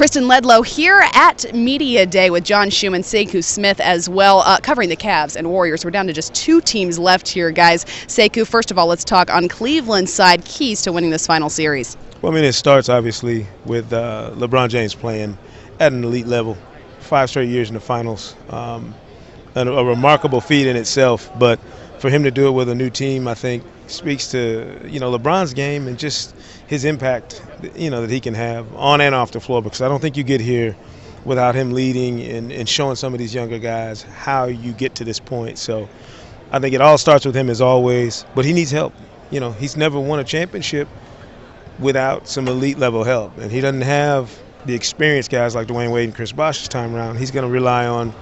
Kristen Ledlow here at Media Day with John Schuhmann, Sekou Smith as well, covering the Cavs and Warriors. We're down to just two teams left here, guys. Sekou, first of all, let's talk on Cleveland's side, keys to winning this final series. Well, I mean, it starts obviously with LeBron James playing at an elite level, 5 straight years in the finals. A remarkable feat in itself, but for him to do it with a new team, I think speaks to, LeBron's game and just his impact, that he can have on and off the floor, because I don't think you get here without him leading and showing some of these younger guys how you get to this point. So I think it all starts with him as always, but he needs help. He's never won a championship without some elite level help, and he doesn't have the experienced guys like Dwayne Wade and Chris Bosh this time around. He's going to rely on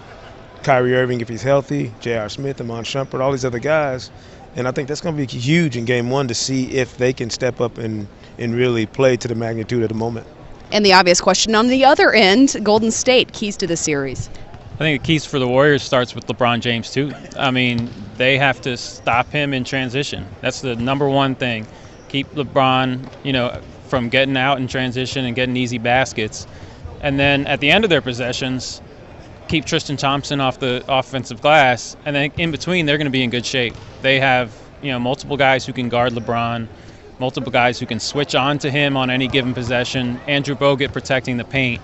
Kyrie Irving if he's healthy, J.R. Smith, Iman Shumpert, all these other guys. And I think that's going to be huge in Game 1 to see if they can step up and really play to the magnitude of the moment. And the obvious question on the other end, Golden State, keys to the series. I think the keys for the Warriors starts with LeBron James, too. I mean, they have to stop him in transition. That's the number one thing. Keep LeBron, from getting out in transition and getting easy baskets. And then at the end of their possessions, keep Tristan Thompson off the offensive glass, and then in between they're going to be in good shape. They have multiple guys who can guard LeBron, multiple guys who can switch on to him on any given possession. Andrew Bogut protecting the paint.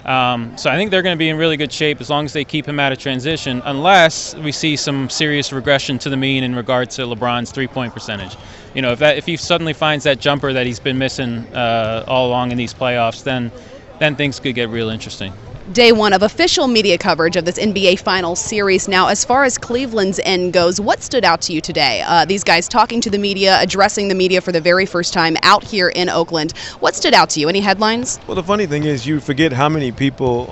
So I think they're going to be in really good shape as long as they keep him out of transition, unless we see some serious regression to the mean in regard to LeBron's three-point percentage. If he suddenly finds that jumper that he's been missing all along in these playoffs, then things could get real interesting. Day one of official media coverage of this NBA Finals series. Now, as far as Cleveland's end goes, what stood out to you today? These guys talking to the media, addressing the media for the very first time out here in Oakland. What stood out to you? Any headlines? Well, the funny thing is you forget how many people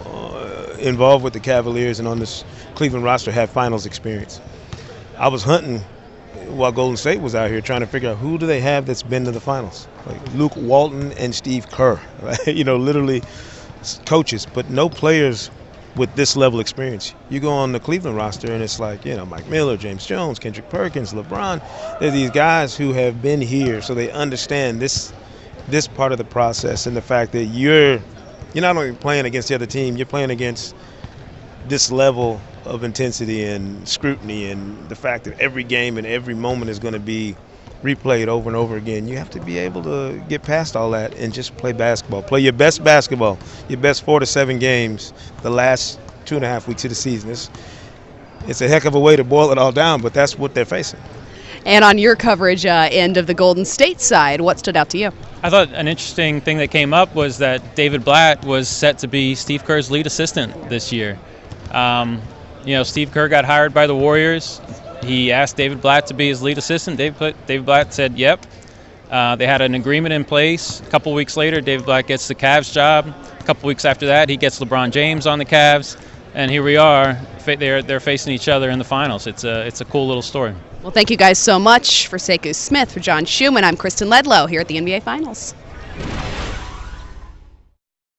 involved with the Cavaliers and on this Cleveland roster have finals experience. I was hunting while Golden State was out here trying to figure out who do they have that's been to the finals. Like Luke Walton and Steve Kerr, right? Literally coaches, but no players with this level of experience. You go on the Cleveland roster and it's like, Mike Miller, James Jones, Kendrick Perkins, LeBron. There's these guys who have been here, so they understand this part of the process, and the fact that you're not only playing against the other team, you're playing against this level of intensity and scrutiny, and the fact that every game and every moment is going to be replayed over and over again. You have to be able to get past all that and just play basketball. Play your best basketball, your best 4 to 7 games the last 2.5 weeks of the season. It's a heck of a way to boil it all down, but that's what they're facing. And on your coverage end of the Golden State side, what stood out to you? I thought an interesting thing that came up was that David Blatt was set to be Steve Kerr's lead assistant this year. Steve Kerr got hired by the Warriors. He asked David Blatt to be his lead assistant. David Blatt said yep. They had an agreement in place. A couple weeks later, David Blatt gets the Cavs job. A couple weeks after that, he gets LeBron James on the Cavs. And here we are. They're facing each other in the finals. It's a cool little story. Well, thank you guys so much. For Sekou Smith, for John Schuhmann, I'm Kristen Ledlow here at the NBA Finals.